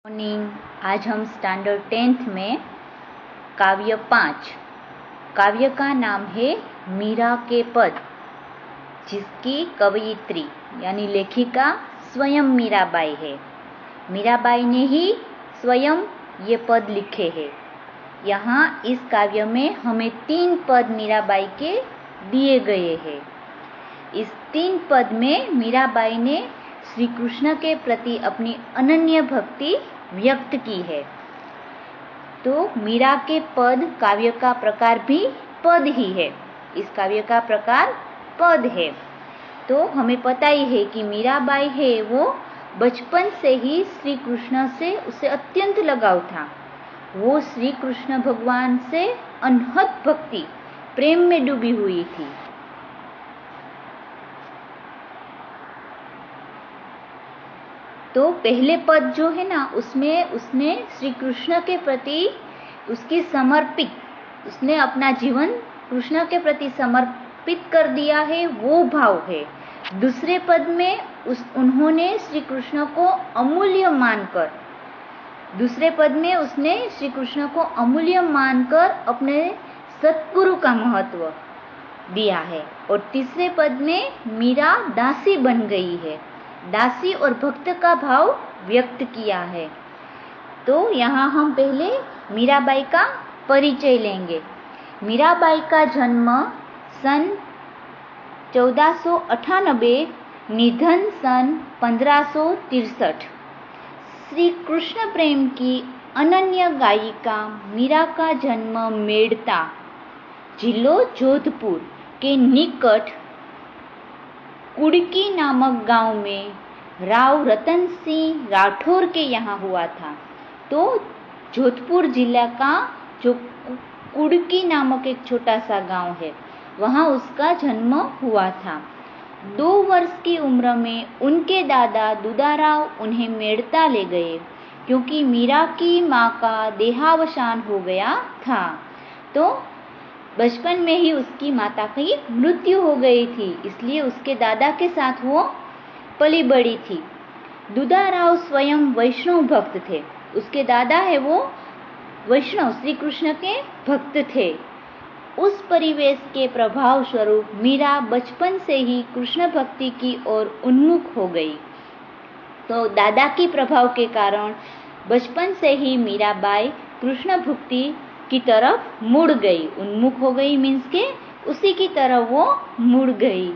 Morning. आज हम standard 10th में काव्य 5 काव्य का नाम है मीरा के पद, जिसकी कवयित्री यानी लेखिका स्वयं मीराबाई है। मीराबाई ने ही स्वयं ये पद लिखे हैं। यहाँ इस काव्य में हमें 3 पद मीराबाई के दिए गए हैं। इस 3 पद में मीराबाई ने श्री कृष्ण के प्रति अपनी अनन्य भक्ति व्यक्त की है। तो मीरा के पद काव्य का प्रकार भी पद ही है। इस काव्य का प्रकार पद है। तो हमें पता ही है कि मीराबाई है वो बचपन से ही श्री कृष्ण से उसे अत्यंत लगाव था। वो श्री कृष्ण भगवान से अनहद भक्ति प्रेम में डूबी हुई थी। तो पहले पद जो है ना, उसमें उसने श्री कृष्ण के प्रति उसकी उसने अपना जीवन कृष्ण के प्रति समर्पित कर दिया है, वो भाव है। दूसरे पद में उन्होंने श्री कृष्ण को अमूल्य मानकर अपने सतगुरु का महत्व दिया है। और तीसरे पद में मीरा दासी बन गई है, दासी और भक्त का भाव व्यक्त किया है। तो यहाँ हम पहले मीराबाई का परिचय लेंगे। मीराबाई का जन्म सन 1498, निधन सन 1563। श्री कृष्ण प्रेम की अनन्य गायिका मीरा का जन्म मेड़ता, जिलो जोधपुर के निकट कुड़की नामक गांव में राव रतन सिंह राठौर के यहाँ हुआ था। तो जोधपुर जिला का जो कुड़की नामक एक छोटा सा गांव है, वहाँ उसका जन्म हुआ था। 2 वर्ष की उम्र में उनके दादा दुदाराव उन्हें मेड़ता ले गए, क्योंकि मीरा की माँ का देहावसान हो गया था। तो बचपन में ही उसकी माता की मृत्यु हो गई थी, इसलिए उसके दादा के साथ वो पली बड़ी थी। दुदाराव स्वयं वैष्णव भक्त थे। उसके दादा है वो वैष्णव श्री कृष्ण के भक्त थे। उस परिवेश के प्रभाव स्वरूप मीरा बचपन से ही कृष्ण भक्ति की ओर उन्मुख हो गई। तो दादा की प्रभाव के कारण बचपन से ही मीराबाई कृष्ण भक्ति की तरफ मुड़ गई। उन्मुख हो गई मीन्स के उसी की तरफ वो मुड़ गई।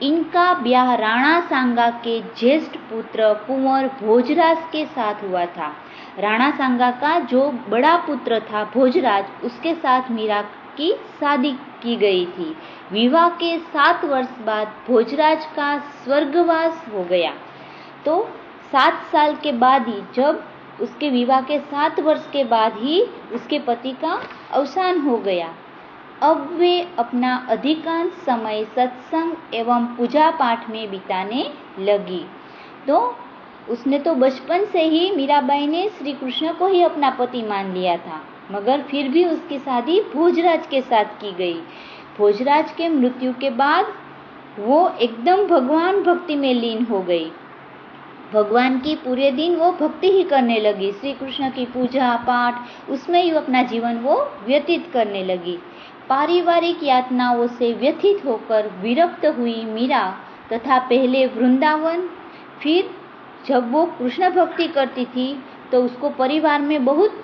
इनका ब्याह राणा सांगा के ज्येष्ठ पुत्र कुंवर भोजराज के साथ हुआ था। राणा सांगा का जो बड़ा पुत्र था भोजराज, उसके साथ मीरा की शादी की गई थी। विवाह के 7 वर्ष बाद भोजराज का स्वर्गवास हो गया। तो 7 साल के बाद ही, जब उसके विवाह के 7 वर्ष के बाद ही उसके पति का अवसान हो गया। अब वे अपना अधिकांश समय सत्संग एवं पूजा पाठ में बिताने लगी। तो उसने तो बचपन से ही मीराबाई ने श्री कृष्ण को ही अपना पति मान लिया था, मगर फिर भी उसकी शादी भोजराज के साथ की गई। भोजराज के मृत्यु के बाद वो एकदम भगवान भक्ति में लीन हो गई। भगवान की पूरे दिन वो भक्ति ही करने लगी। श्री कृष्ण की पूजा पाठ उसमें ही अपना जीवन वो व्यतीत करने लगी। पारिवारिक यातनाओं से व्यथित होकर विरक्त हुई मीरा तथा पहले वृंदावन, फिर जब वो कृष्ण भक्ति करती थी तो उसको परिवार में बहुत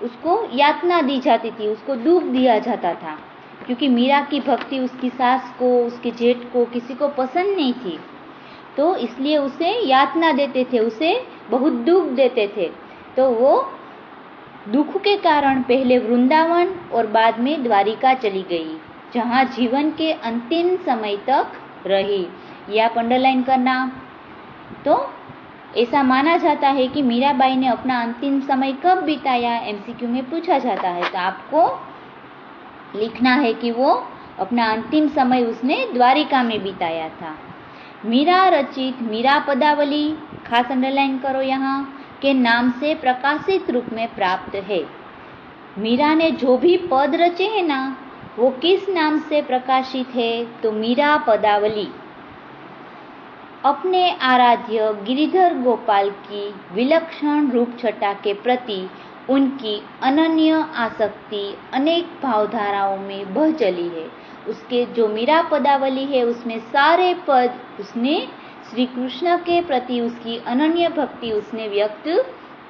उसको यातना दी जाती थी, उसको दुख दिया जाता था, क्योंकि मीरा की भक्ति उसकी सास को, उसके जेठ को, किसी को पसंद नहीं थी। तो इसलिए उसे यातना देते थे, उसे बहुत दुख देते थे। तो वो दुख के कारण पहले वृंदावन और बाद में द्वारिका चली गई, जहाँ जीवन के अंतिम समय तक रही। या अंडरलाइन करना। तो ऐसा माना जाता है कि मीराबाई ने अपना अंतिम समय कब बिताया, MCQ में पूछा जाता है। तो आपको लिखना है कि वो अपना अंतिम समय उसने द्वारिका में बिताया था। मीरा रचित मीरा पदावली, खास अंडरलाइन करो यहाँ, के नाम से प्रकाशित रूप में प्राप्त है। मीरा ने जो भी पद रचे हैं ना, वो किस नाम से प्रकाशित है? तो मीरा पदावली। अपने आराध्य गिरिधर गोपाल की विलक्षण रूप छटा के प्रति उनकी अनन्य आसक्ति अनेक भावधाराओं में बह चली है। उसके जो मीरा पदावली है उसमें सारे पद उसने श्री कृष्ण के प्रति उसकी अनन्य भक्ति उसने व्यक्त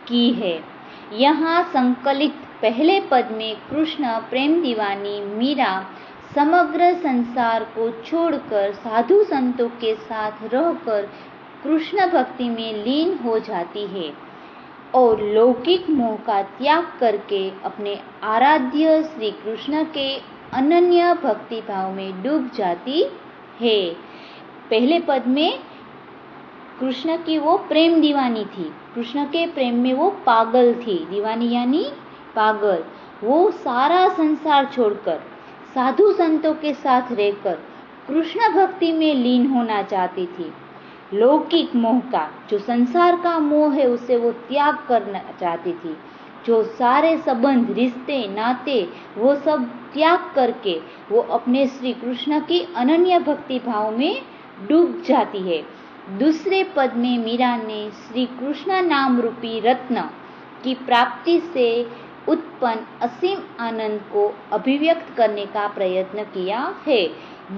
की है। यहाँ संकलित पहले पद में कृष्ण प्रेम दीवानी मीरा समग्र संसार को छोड़कर साधु संतों के साथ रहकर कृष्ण भक्ति में लीन हो जाती है और लौकिक मोह का त्याग करके अपने आराध्य श्री कृष्ण के अनन्य भक्ति भाव में डूब जाती है। पहले पद में कृष्ण की वो प्रेम दीवानी थी, कृष्ण के प्रेम में वो पागल थी, दीवानी यानी पागल। वो सारा संसार छोड़कर साधु संतों के साथ रहकर कृष्ण भक्ति में लीन होना चाहती थी। लौकिक मोह का, जो संसार का मोह है, उसे वो त्याग करना चाहती थी। जो सारे संबंध, रिश्ते, नाते, वो सब त्याग करके वो अपने श्री कृष्ण की अनन्य भक्ति भाव में डूब जाती है। दूसरे पद में मीरा ने श्री कृष्ण नाम रूपी रत्न की प्राप्ति से उत्पन्न असीम आनंद को अभिव्यक्त करने का प्रयत्न किया है।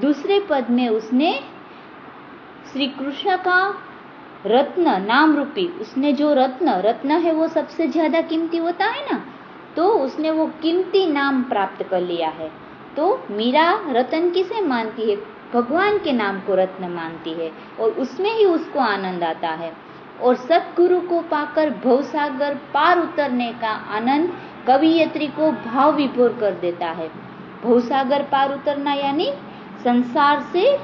दूसरे पद में उसने श्री कृष्ण का रत्न नाम रूपी, उसने जो रत्न है वो सबसे ज्यादा कीमती होता है ना, तो उसने वो कीमती नाम प्राप्त कर लिया है। तो मीरा रत्न किसे मानती है? भगवान के नाम को रत्न मानती है और उसमें ही उसको आनंद आता है। और सतगुरु को पाकर भवसागर पार उतरने का आनंद कवियत्री को भाव विभोर कर देता है। भवसागर पार उतरना यानी संसार से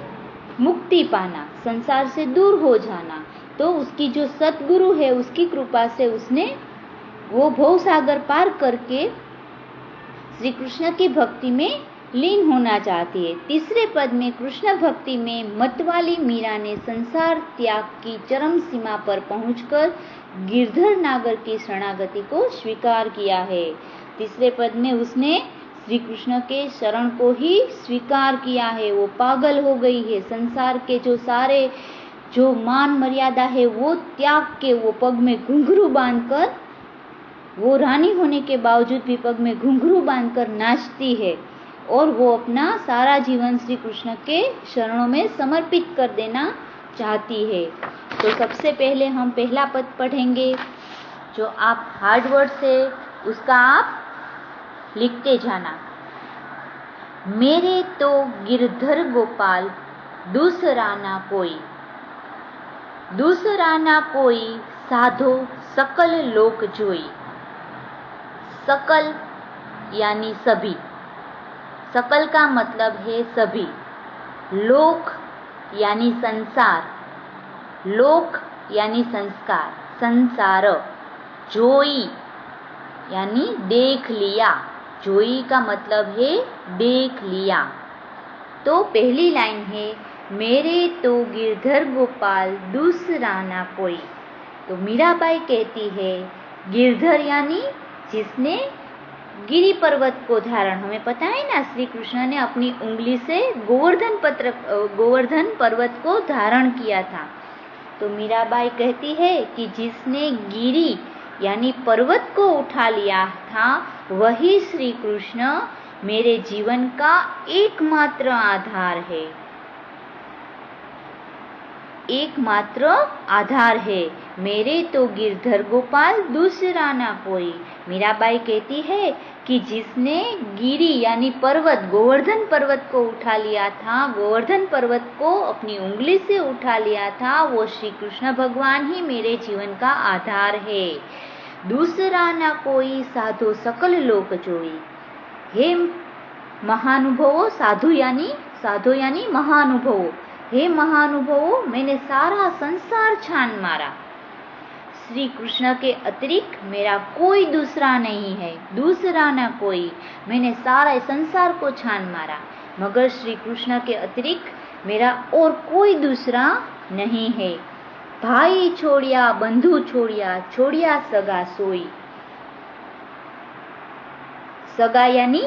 मुक्ति पाना, संसार से दूर हो जाना। तो उसकी जो सतगुरु है उसकी कृपा से उसने वो भवसागर पार करके श्री कृष्ण की भक्ति में लीन होना चाहती है। तीसरे पद में कृष्ण भक्ति में मतवाली मीरा ने संसार त्याग की चरम सीमा पर पहुंचकर गिरधर नागर की शरणागति को स्वीकार किया है। तीसरे पद में उसने श्री कृष्ण के शरण को ही स्वीकार किया है। वो पागल हो गई है, संसार के जो सारे जो मान मर्यादा है वो त्याग के वो पग में घुंघरू बांधकर, वो रानी होने के बावजूद भी पग में घुंघरू बांधकर नाचती है और वो अपना सारा जीवन श्री कृष्ण के शरणों में समर्पित कर देना चाहती है। तो सबसे पहले हम पहला पद पढ़ेंगे, जो आप हार्ड वर्ड से उसका आप लिखते जाना। मेरे तो गिरधर गोपाल दूसरा ना कोई, दूसरा ना कोई साधो सकल लोक जोई। सकल यानी सभी, सकल का मतलब है सभी, लोक यानी संसार, लोक यानी संस्कार, संसार, जोई यानी देख लिया, जोई का मतलब है देख लिया। तो पहली लाइन है मेरे तो गिरधर गोपाल दूसरा ना कोई। तो मीराबाई कहती है गिरधर यानी जिसने गिरि पर्वत को धारण, हमें पता है ना श्री कृष्ण ने अपनी उंगली से गोवर्धन पर्वत को धारण किया था। तो मीराबाई कहती है कि जिसने गिरि यानी पर्वत को उठा लिया था वही श्री कृष्ण मेरे जीवन का एकमात्र आधार है, एकमात्र आधार है। मेरे तो गिरधर गोपाल दूसरा ना कोई। मीराबाई कहती है कि जिसने गिरि यानी पर्वत, गोवर्धन पर्वत को उठा लिया था, गोवर्धन पर्वत को अपनी उंगली से उठा लिया था, वो श्री कृष्ण भगवान ही मेरे जीवन का आधार है। दूसरा ना कोई साधो सकल लोक जोई। हे महानुभवो, साधु यानी महानुभवो, हे महानुभवो मैंने सारा संसार छान मारा, श्री कृष्ण के अतिरिक्त मेरा कोई दूसरा नहीं है, दूसरा ना कोई। मैंने सारा संसार को छान मारा मगर श्री कृष्ण के अतिरिक्त मेरा और कोई दूसरा नहीं है। भाई छोड़िया बंधु छोड़िया, छोड़िया सगा सोई। सगा यानी,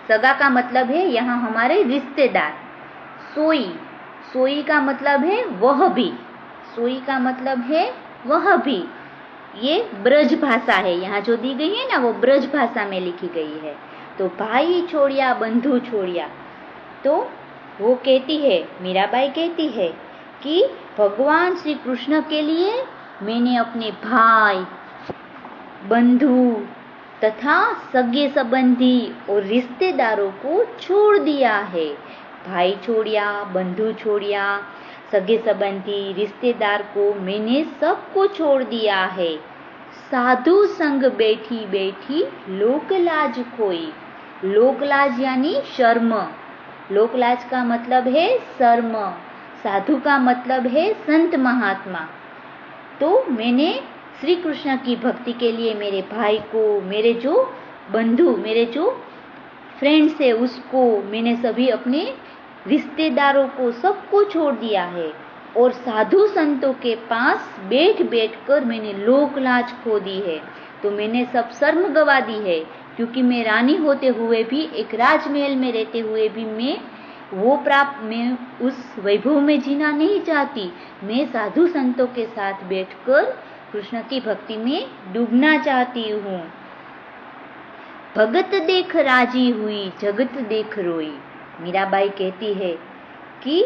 सगा का मतलब है यहाँ हमारे रिश्तेदार। सोई, सोई का मतलब है वह भी, सोई का मतलब है वह भी। ये ब्रज भाषा है, यहाँ जो दी गई है ना वो ब्रज भाषा में लिखी गई है। तो भाई छोड़िया बंधु छोड़िया, तो वो कहती है, मीराबाई कहती है कि भगवान श्री कृष्ण के लिए मैंने अपने भाई, बंधु तथा सगे संबंधी और रिश्तेदारों को छोड़ दिया है। भाई छोड़िया, बंधु छोड़िया, सगे संबंधी, रिश्तेदार को मैंने सबको छोड़ दिया है। साधु संग बैठी बैठी लोकलाज खोई। लोकलाज यानी शर्म। लोकलाज का मतलब है शर्म, साधु का मतलब है संत महात्मा। तो मैंने श्री कृष्ण की भक्ति के लिए मेरे भाई को, मेरे जो बंधु, मेरे जो फ्रेंड्स है उसको, मैंने सभी अपने रिश्तेदारों को सबको छोड़ दिया है। और साधु संतों के पास बैठ बैठ कर मैंने लोकलाज खो दी है। तो मैंने सब शर्म गवा दी है, क्योंकि मैं रानी होते हुए भी, एक राजमहल में रहते हुए भी मैं उस वैभव में जीना नहीं चाहती। मैं साधु संतों के साथ बैठकर कृष्ण की भक्ति में डूबना चाहती हूँ। भगत देख राजी हुई, जगत देख रोई। मीराबाई कहती है कि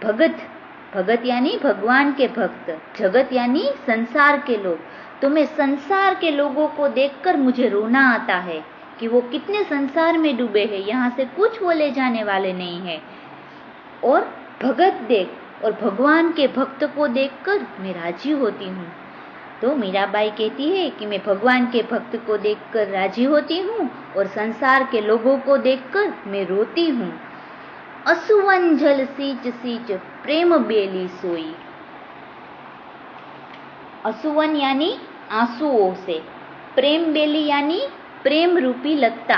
भगत यानी भगवान के भक्त, जगत यानी संसार के लोग। तो मैं संसार के लोगों को देखकर मुझे रोना आता है कि वो कितने संसार में डूबे हैं, यहाँ से कुछ वो ले जाने वाले नहीं है। और भगत देख और भगवान के भक्त को देखकर मैं राजी होती हूँ। तो मीराबाई कहती है कि मैं भगवान के भक्त को देखकर राजी होती हूँ और संसार के लोगों को देखकर मैं रोती हूँ। असुवन जल सींच सींच प्रेम बेली सोई। असुवन यानी आंसुओं से, प्रेम बेली यानी प्रेम रूपी लत्ता।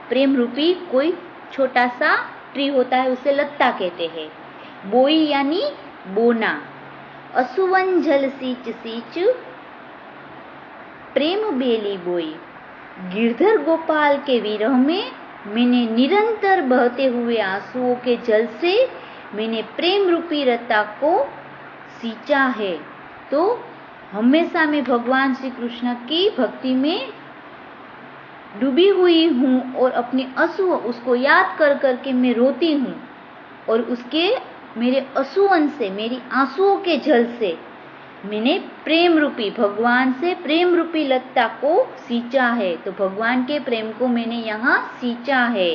प्रेम रूपी कोई छोटा सा ट्री होता है, उसे लत्ता कहते हैं। बोई यानी बोना। असुवन जल सींच सींच प्रेम बेली बोई। गिरधर गोपाल के विरह में मैंने निरंतर बहते हुए आंसुओं के जल से मैंने प्रेम रूपी लता को सींचा है। तो हमेशा मैं भगवान श्री कृष्ण की भक्ति में डूबी हुई हूँ और अपने आंसू उसको याद कर करके मैं रोती हूँ। और उसके मेरे आंसुओं से, मेरी आंसुओं के जल से मैंने प्रेम रूपी, भगवान से प्रेम रूपी लता को सींचा है। तो भगवान के प्रेम को मैंने यहाँ सींचा है।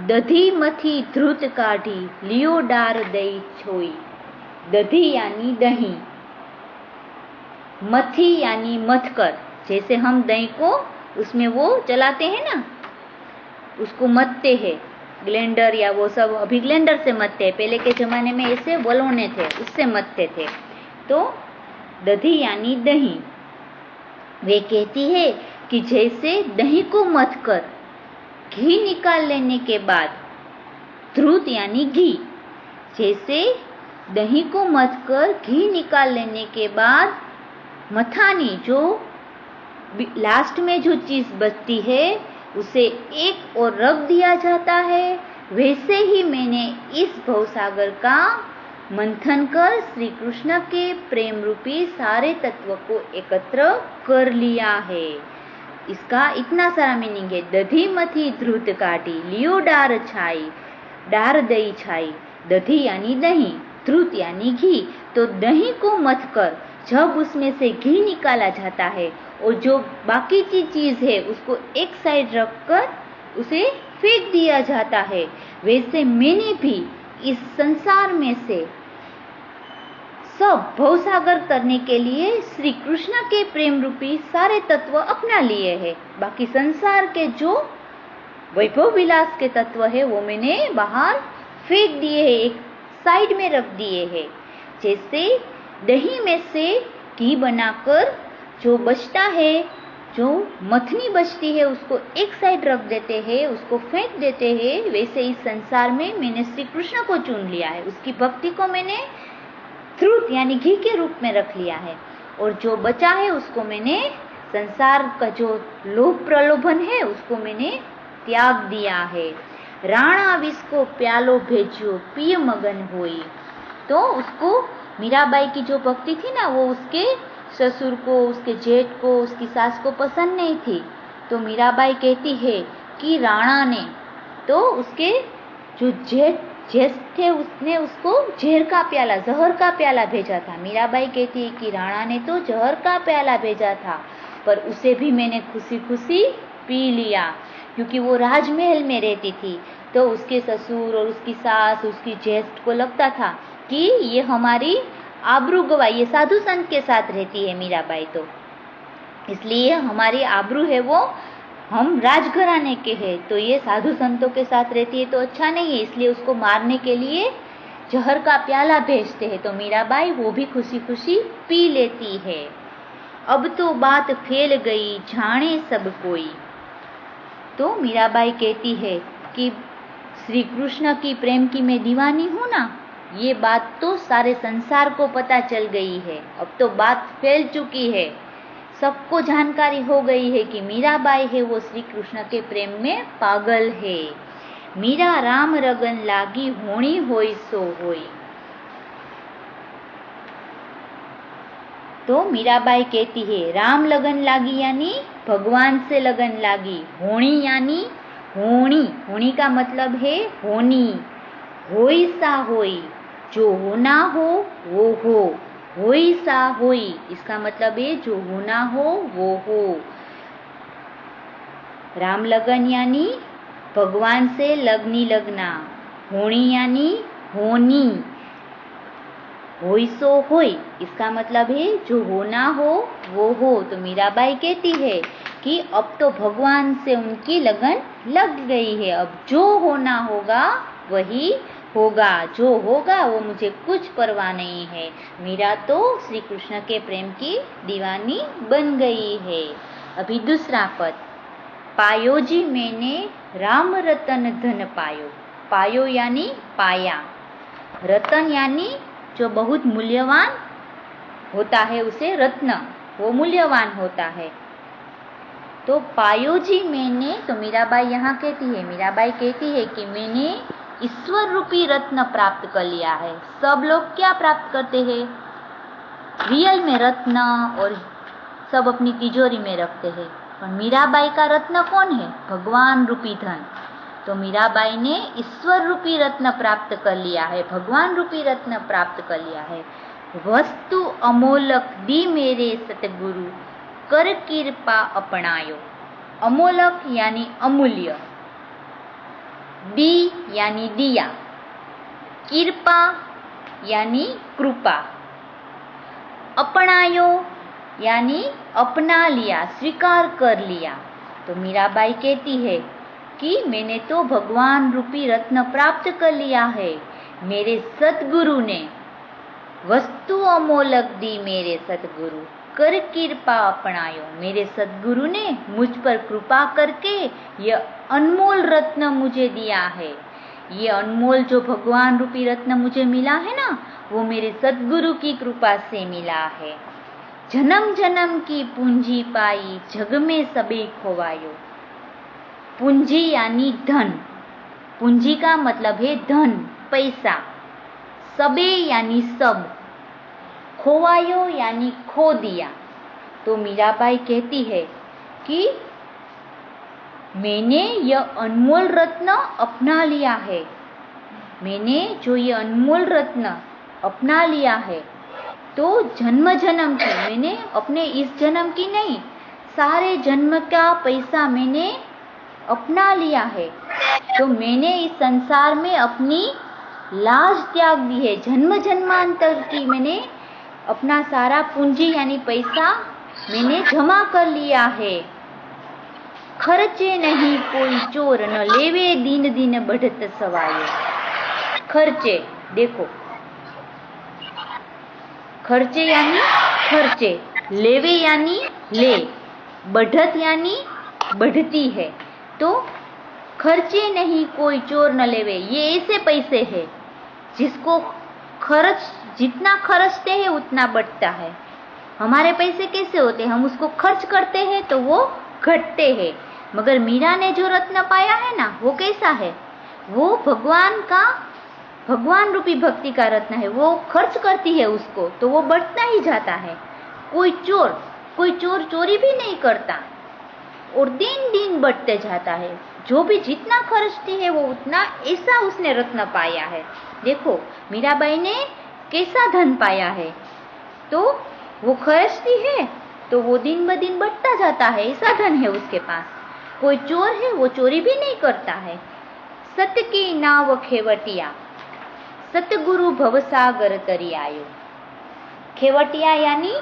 दधी मथी ध्रुत काढ़ी, लियो डार दई छोई। दधी यानी दही, मथी यानी मथकर, जैसे हम दही को उसमें वो चलाते हैं ना, उसको मथते हैं, ग्लेंडर या वो सब, अभी ग्लेंडर से मथते हैं, पहले के जमाने में ऐसे वलोने थे, उससे मथते थे। तो दधी यानी दही। वे कहती है कि जैसे दही को मथकर घी निकाल लेने के बाद, ध्रुत यानी घी, जैसे दही को मथकर घी निकाल लेने के बाद मथानी, जो लास्ट में जो चीज बचती है उसे एक और रख दिया जाता है, वैसे ही मैंने इस भवसागर का मंथन कर श्री कृष्ण के प्रेम रूपी सारे तत्व को एकत्र कर लिया है। इसका इतना सारा मीनिंग है। दधी मथी ध्रुत काटी, लियो डार छाई, डार दही छाई। दधी यानी दही, ध्रुत यानी घी। तो दही को मथकर जब उसमें से घी निकाला जाता है और जो बाकी की चीज है उसको एक साइड रखकर उसे फेंक दिया जाता है, वैसे मैंने भी इस संसार में से सब भवसागर करने के लिए श्री कृष्ण के प्रेम रूपी सारे तत्व अपना लिए हैं। बाकी संसार के जो वैभव विलास के तत्व है वो मैंने बाहर फेंक दिए हैं, एक साइड में रख दिए हैं। जैसे दही में से घी बनाकर जो बचता है, जो मथनी बचती है, उसको एक साइड रख देते हैं, उसको फेंक देते हैं, वैसे इस संसार में मैंने श्री कृष्ण को चुन लिया है, उसकी भक्ति को मैंने ध्रुत यानी घी के रूप में रख लिया है। और जो बचा है उसको मैंने, संसार का जो लोभ प्रलोभन है उसको मैंने त्याग दिया है। राणा विष को प्यालो भेजियो, पिय मगन होई। तो उसको मीराबाई की जो भक्ति थी ना, वो उसके ससुर को, उसके जेठ को, उसकी सास को पसंद नहीं थी। तो मीराबाई कहती है कि राणा ने तो उसके जो जेठ थे उसने उसको जहर का प्याला भेजा था। मीराबाई कहती है कि राणा ने तो जहर का प्याला भेजा था, पर उसे भी मैंने खुशी खुशी पी लिया, क्योंकि वो राजमहल में रहती थी। तो उसके ससुर और उसकी सास, उसकी जेठ को लगता था कि ये हमारी आबरू गवाई, ये साधु संत के साथ रहती है मीराबाई, तो इसलिए हमारी आबरू है वो, हम राजघराने के हैं, तो ये साधु संतों के साथ रहती है तो अच्छा नहीं है, इसलिए उसको मारने के लिए जहर का प्याला भेजते हैं। तो मीराबाई वो भी खुशी खुशी पी लेती है। अब तो बात फैल गई जाने सब कोई। तो मीराबाई कहती है कि श्री कृष्ण की प्रेम की मैं दीवानी हूँ ना, ये बात तो सारे संसार को पता चल गई है। अब तो बात फैल चुकी है, सबको जानकारी हो गई है कि मीराबाई है वो श्री कृष्ण के प्रेम में पागल है। मीरा राम रगन लागी होनी होई सो होई। तो मीराबाई कहती है राम लगन लागी यानी भगवान से लगन लागी, होनी यानी होनी, होनी का मतलब है होनी, होई सा होई, जो होना हो वो हो, होई सा होई इसका मतलब है जो होना हो वो हो। राम लगन यानी भगवान से लगनी लगना, होनी यानी होनी, होई सो होई इसका मतलब है जो होना हो वो हो। तो मीराबाई कहती है कि अब तो भगवान से उनकी लगन लग गई है, अब जो होना होगा वही होगा, जो होगा वो मुझे कुछ परवाह नहीं है। मीरा तो श्री कृष्ण के प्रेम की दीवानी बन गई है। अभी दूसरा पद, पायो जी मैंने राम रतन धन पायो। पायो यानी पाया, रतन यानी जो बहुत मूल्यवान होता है उसे रत्न, वो मूल्यवान होता है। तो पायो जी मैंने, तो मीराबाई यहाँ कहती है, मीराबाई कहती है कि मैंने ईश्वर रूपी रत्न प्राप्त कर लिया है। सब लोग क्या प्राप्त करते हैं? रियल में रत्न और सब अपनी तिजोरी में रखते हैं, पर मीराबाई का रत्न कौन है? भगवान रूपी धन। तो मीराबाई ने ईश्वर रूपी रत्न प्राप्त कर लिया है, भगवान रूपी रत्न प्राप्त कर लिया है। वस्तु अमोलक दी मेरे सतगुरु, कर कृपा अपनायो। अमोलक यानी अमूल्य, दी यानी दिया, कृपा यानी कृपा, अपनायो यानी अपना लिया, स्वीकार कर लिया। तो मीराबाई कहती है कि मैंने तो भगवान रूपी रत्न प्राप्त कर लिया है, मेरे सतगुरु ने वस्तु अमोलक दी मेरे सतगुरु, कर कृपा अपनायो। मेरे सतगुरु ने मुझ पर कृपा करके यह अनमोल रत्न मुझे दिया है। ये अनमोल जो भगवान रूपी रत्न मुझे मिला है ना, वो मेरे सतगुरु की कृपा से मिला है। जन्म जन्म की पूंजी पाई, जग में सबे खोवायो। पूंजी यानी धन, पूंजी का मतलब है धन, पैसा। सबे यानी सब, खोवायो यानी खो दिया। तो मीराबाई कहती है कि मैंने यह अनमोल रत्न अपना लिया है, मैंने जो ये अनमोल रत्न अपना लिया है, तो जन्म जन्म की, मैंने अपने इस जन्म की नहीं, सारे जन्म का पैसा मैंने अपना लिया है। तो मैंने इस संसार में अपनी लाज त्याग दी है, जन्म जन्मांतर की मैंने अपना सारा पूंजी यानी पैसा मैंने जमा कर लिया है। खर्चे नहीं कोई चोर, न लेवे दिन दिन बढ़त सवायो। खर्चे, देखो खर्चे यानी खर्चे, लेवे यानी ले, बढ़त यानी बढ़ती है। तो खर्चे नहीं कोई चोर न लेवे, ये ऐसे पैसे हैं जिसको खर्च, जितना खर्चते हैं उतना बढ़ता है। हमारे पैसे कैसे होते हैं? हम उसको खर्च करते हैं तो वो घटते हैं, मगर मीरा ने जो रत्न पाया है ना, वो कैसा है? वो भगवान का भगवान रूपी भक्ति का रत्न है, वो खर्च करती है उसको तो वो बढ़ता ही जाता है। कोई चोर चोरी भी नहीं करता और दिन दिन बढ़ते जाता है। जो भी जितना खर्चती है वो उतना, ऐसा उसने रत्न पाया है। देखो मीराबाई ने कैसा धन पाया है, तो वो खर्चती है तो वो दिन ब दिन बढ़ता जाता है, ऐसा धन है उसके पास। कोई चोर है वो चोरी भी नहीं करता है। सत की नाव खेवटिया, सतगुरु भवसागर तरी आयो। खेवटिया यानी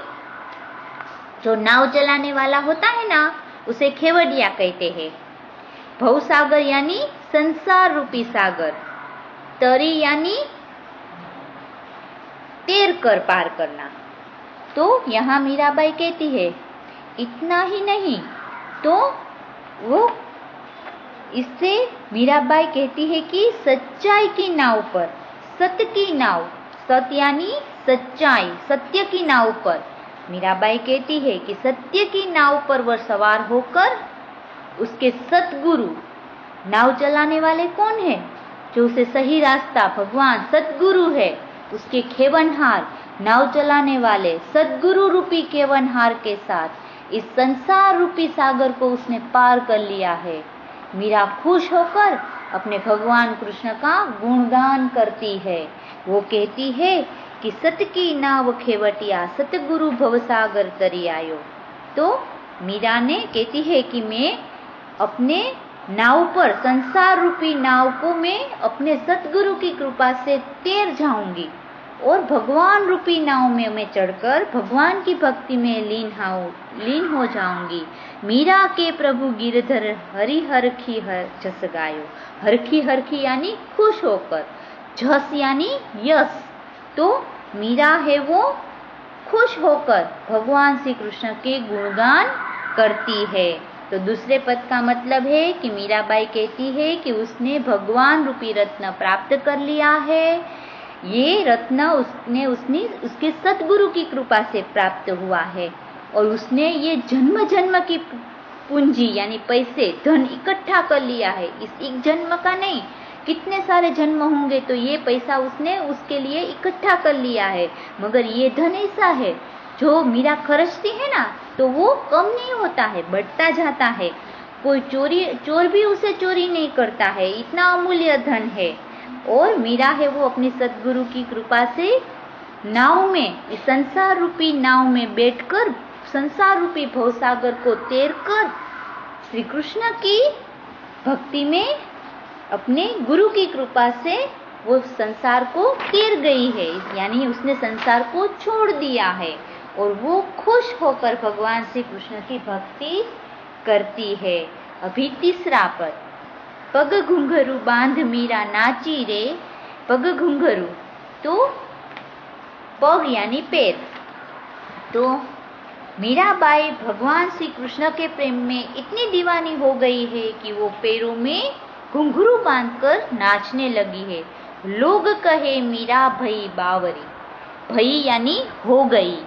जो नाव चलाने वाला होता है ना, उसे खेवटिया कहते हैं। भवसागर यानी संसार रूपी सागर। तरी यानी तैर कर पार करना। तो यहाँ मीराबाई कहती है इतना ही नहीं, तो वो इससे मीराबाई कहती है कि सच्चाई की नाव पर, सत्य की नाव, सत्य यानी सच्चाई, सत्य की नाव पर मीराबाई कहती है कि सत्य की नाव पर वह सवार होकर उसके सतगुरु, नाव चलाने वाले कौन है? जो उसे सही रास्ता, भगवान सतगुरु है, उसके खेवनहार, नाव चलाने वाले सतगुरु रूपी खेवनहार के साथ इस संसार रूपी सागर को उसने पार कर लिया है। मीरा खुश होकर अपने भगवान कृष्ण का गुणगान करती है। वो कहती है कि सत की नाव खेवटिया, सतगुरु भवसागर तरी आयो। तो मीरा ने कहती है कि मैं अपने नाव पर, संसार रूपी नाव को मैं अपने सतगुरु की कृपा से तैर जाऊंगी और भगवान रूपी नाव में मैं चढ़कर भगवान की भक्ति में लीन हो जाऊंगी। मीरा के प्रभु गिरधर हरि हरखी हर जस गायो। हरखी हरखी यानी खुश होकर, जस यानी यश। तो मीरा है वो खुश होकर भगवान श्री कृष्ण के गुणगान करती है। तो दूसरे पद का मतलब है कि मीराबाई कहती है कि उसने भगवान रूपी रत्न प्राप्त कर लिया है। ये रत्न उसने उसके सतगुरु की कृपा से प्राप्त हुआ है और उसने ये जन्म जन्म की पूंजी यानी पैसे, धन इकट्ठा कर लिया है। इस एक जन्म का नहीं, कितने सारे जन्म होंगे तो ये पैसा उसने उसके लिए इकट्ठा कर लिया है। मगर ये धन ऐसा है जो मीरा खर्चती है ना, तो वो कम नहीं होता है, बढ़ता जाता है। कोई चोर भी उसे चोरी नहीं करता है, इतना अमूल्य धन है। और मीरा है वो अपनी सतगुरु की कृपा से नाव में, इस संसार रूपी नाव में बैठकर संसार रूपी भवसागर को तैरकर श्री कृष्ण की भक्ति में अपने गुरु की कृपा से वो संसार को तैर गई है, यानी उसने संसार को छोड़ दिया है और वो खुश होकर भगवान श्री कृष्ण की भक्ति करती है। अभी तीसरा पद, पग घुंघरू बांध मीरा नाची रे। पग घुंघरू, तो पग यानी पैर। तो मीराबाई भगवान श्री कृष्ण के प्रेम में इतनी दीवानी हो गई है कि वो पैरों में घुंघरू बांधकर नाचने लगी है। लोग कहे मीरा भई बावरी। भई यानी हो गई,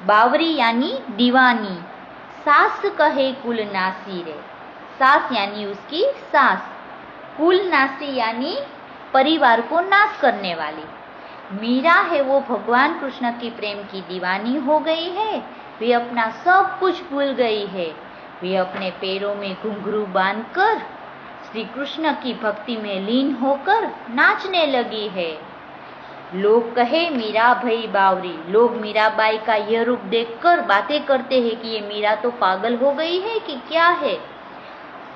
बावरी यानी दीवानी। सास कहे कुल नासी रे। सास यानी उसकी सास, कुल नासी यानी परिवार को नाश करने वाली। मीरा है वो भगवान कृष्ण की प्रेम की दीवानी हो गई है। वे अपना सब कुछ भूल गई है। वे अपने पैरों में घुंघरू बांधकर श्री कृष्ण की भक्ति में लीन होकर नाचने लगी है। लोग कहे मीरा भई बावरी। लोग मीराबाई का यह रूप देखकर बातें करते हैं कि ये मीरा तो पागल हो गई है कि क्या है।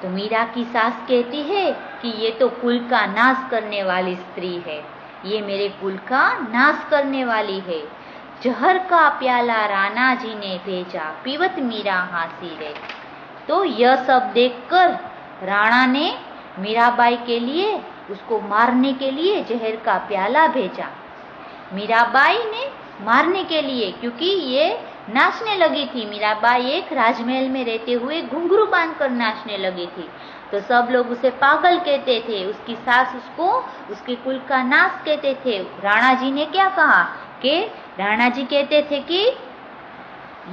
तो मीरा की सास कहती है कि ये तो कुल का नाश करने वाली स्त्री है, ये मेरे कुल का नाश करने वाली है। जहर का प्याला राणा जी ने भेजा, पीवत मीरा हासी रे। तो यह सब देखकर राणा ने मीराबाई के लिए, उसको मारने के लिए जहर का प्याला भेजा। मीराबाई ने मारने के लिए, क्योंकि ये नाचने लगी थी। मीराबाई एक राजमहल में रहते हुए घुंघरू बांधकर नाचने लगी थी, तो सब लोग उसे पागल कहते थे। उसकी सास उसको उसके कुल का नाश कहते थे। राणा जी ने क्या कहा कि राणा जी कहते थे कि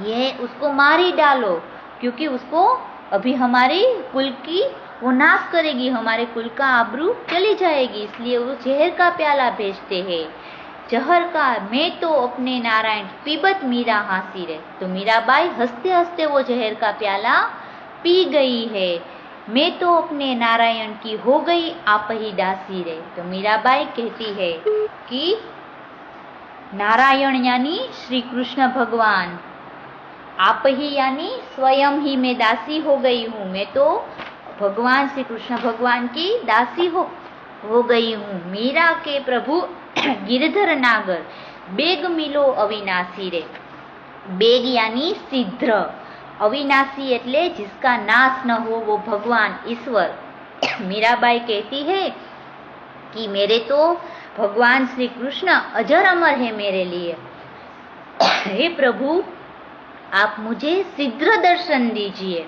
ये उसको मार ही डालो, क्योंकि उसको अभी हमारी कुल की वो नाश करेगी, हमारे कुल का आबरू चली जाएगी, इसलिए वो जहर का प्याला भेजते हैं। जहर का मैं तो अपने नारायण पीबत मीरा हासी रे। तो मीराबाई हंसते हंसते वो जहर का प्याला पी गई है। मैं तो अपने नारायण की हो गई आप ही दासी रे। तो मीराबाई कहती है कि नारायण यानी श्री कृष्ण भगवान, आप ही यानी स्वयं ही मैं दासी हो गई हूँ। मैं तो भगवान श्री कृष्ण भगवान की दासी हो गई हूँ। मीरा के प्रभु गिरधर नागर बेग मिलो अविनाशी रे। बेग यानी शीघ्र, अविनाशी એટલે जिसका नाश न हो, वो भगवान ईश्वर। मीराबाई कहती है कि मेरे तो भगवान श्री कृष्ण अजर अमर है मेरे लिए। हे प्रभु, आप मुझे शीघ्र दर्शन दीजिए।